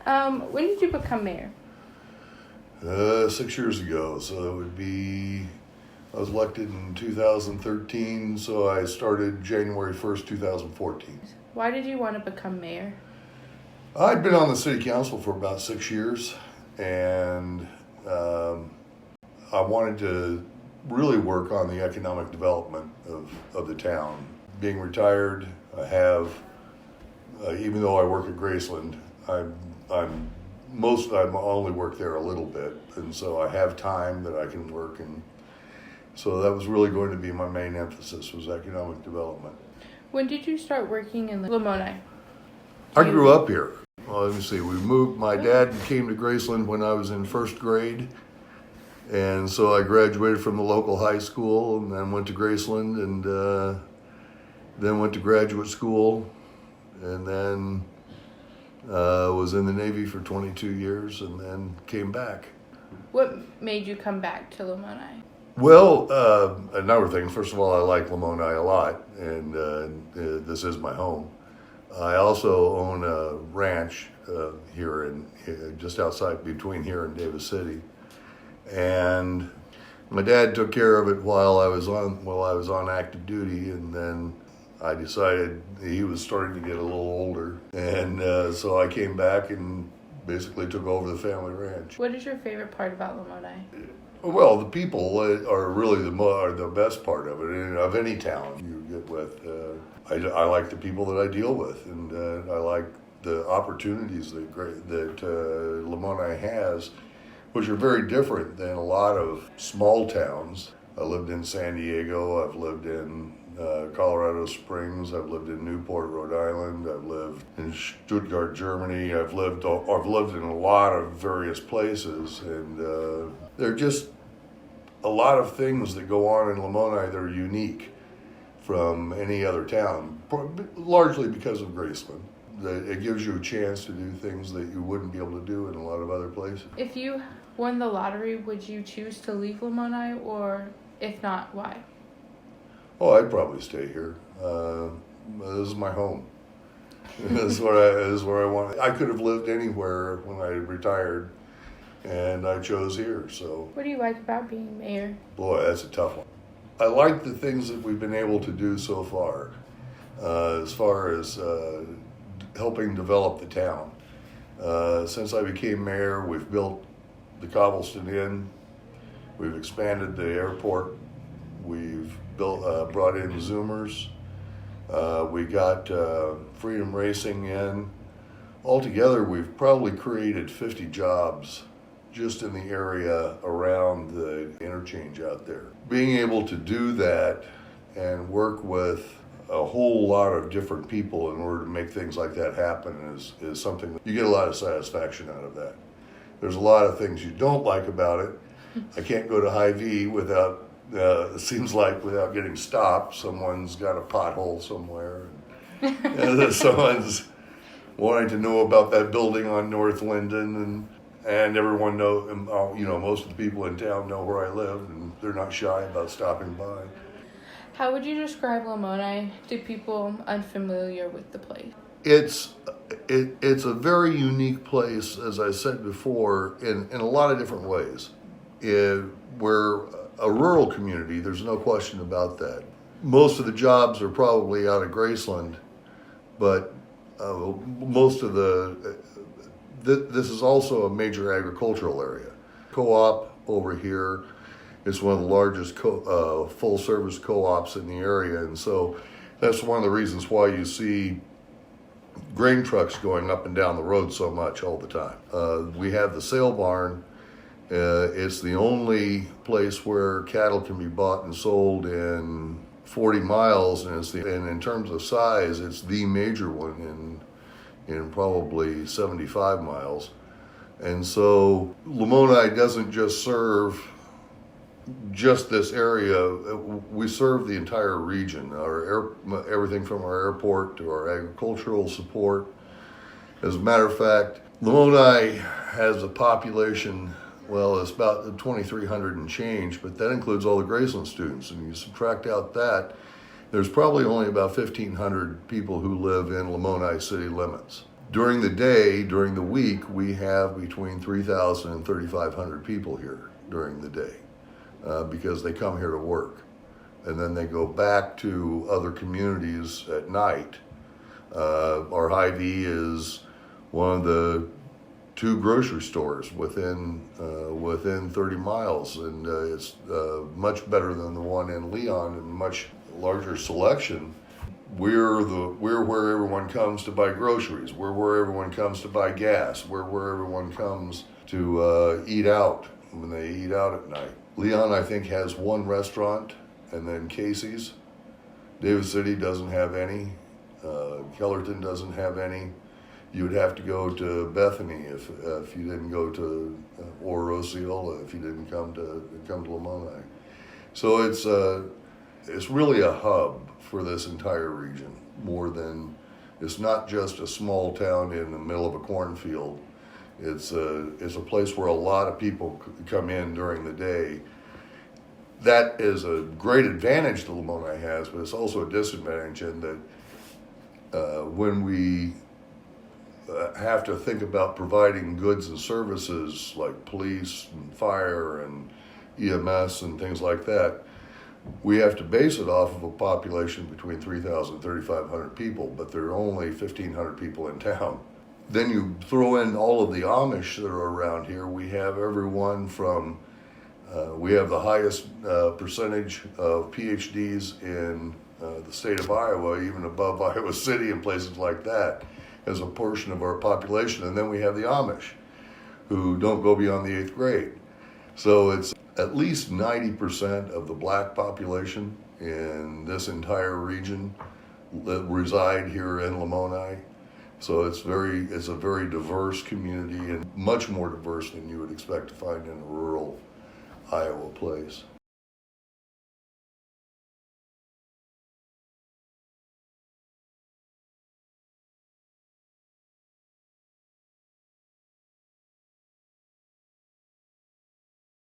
When did you become mayor? 6 years ago, so it would be, I was elected in 2013, so I started January 1st, 2014. Why did you want to become mayor? I'd been on the city council for about 6 years, and I wanted to really work on the economic development of the town. Being retired, I have, even though I work at Graceland, I only work there a little bit, and so I have time that I can work, and so that was really going to be my main emphasis, was economic development. When did you start working in Lamoni? I grew up here. Well, let me see. My dad came to Graceland when I was in first grade, and so I graduated from the local high school, and then went to Graceland, and then went to graduate school, and then was in the Navy for 22 years, and then came back. What made you come back to Lamoni? Well, a number of things. First of all, I like Lamoni a lot, and this is my home. I also own a ranch here just outside between here and Davis City, and my dad took care of it while I was on active duty, and then I decided he was starting to get a little older, and so I came back and basically took over the family ranch. What is your favorite part about Lamoni? Well, the people are really the best part of it, and of any town you get with. I like the people that I deal with, and I like the opportunities that Lamoni has, which are very different than a lot of small towns. I lived in San Diego. I've lived in Colorado Springs. I've lived in Newport, Rhode Island. I've lived in Stuttgart, Germany. I've lived in a lot of various places, and there are just a lot of things that go on in Lamoni that are unique from any other town, largely because of Graceland. It gives you a chance to do things that you wouldn't be able to do in a lot of other places. If you won the lottery, would you choose to leave Lamoni, or if not, why? Oh, I'd probably stay here. This is my home. This is where I want. I could have lived anywhere when I retired, and I chose here. So. What do you like about being mayor? Boy, that's a tough one. I like the things that we've been able to do so far, as far as helping develop the town. Since I became mayor, we've built the Cobblestone Inn. We've expanded the airport. We've brought in Zoomers. We got Freedom Racing in. Altogether, we've probably created 50 jobs just in the area around the interchange out there. Being able to do that and work with a whole lot of different people in order to make things like that happen is something that you get a lot of satisfaction out of that. There's a lot of things you don't like about it. I can't go to Hy-Vee without, it seems like, without getting stopped. Someone's got a pothole somewhere. And someone's wanting to know about that building on North Linden, and everyone most of the people in town know where I live, and they're not shy about stopping by. How would you describe Lamoni to people unfamiliar with the place? It's a very unique place, as I said before, in a lot of different ways. We're a rural community, there's no question about that. Most of the jobs are probably out of Graceland, but most of this is also a major agricultural area. Co-op over here is one of the largest full-service co-ops in the area, and so that's one of the reasons why you see grain trucks going up and down the road so much all the time. We have the sale barn. It's the only place where cattle can be bought and sold in 40 miles, and in terms of size, it's the major one in probably 75 miles. And so Lamoni doesn't just serve just this area. We serve the entire region, everything from our airport to our agricultural support. As a matter of fact, Lamoni has a population, well, it's about 2,300 and change, but that includes all the Graceland students. And you subtract out that, there's probably only about 1,500 people who live in Lamoni city limits. During the day, during the week, we have between 3,000 and 3,500 people here during the day because they come here to work. And then they go back to other communities at night. Our Hy-Vee is one of the 2 grocery stores within 30 miles, and it's much better than the one in Leon and much larger selection. We're where everyone comes to buy groceries. We're where everyone comes to buy gas. We're where everyone comes to eat out when they eat out at night. Leon, I think, has 1 restaurant, and then Casey's. Davis City doesn't have any. Kellerton doesn't have any. You would have to go to Bethany if you didn't go to or Osceola if you didn't come to Lamoni. So it's really a hub for this entire region. More than, it's not just a small town in the middle of a cornfield. It's a place where a lot of people come in during the day. That is a great advantage that Lamoni has, but it's also a disadvantage in that when we have to think about providing goods and services like police and fire and EMS and things like that, we have to base it off of a population between 3,000 and 3,500 people, but there are only 1,500 people in town. Then you throw in all of the Amish that are around here. We have everyone from, we have the highest percentage of PhDs in the state of Iowa, even above Iowa City and places like that, as a portion of our population. And then we have the Amish, who don't go beyond the 8th grade. So it's at least 90% of the black population in this entire region that reside here in Lamoni. So it's a very diverse community, and much more diverse than you would expect to find in a rural Iowa place.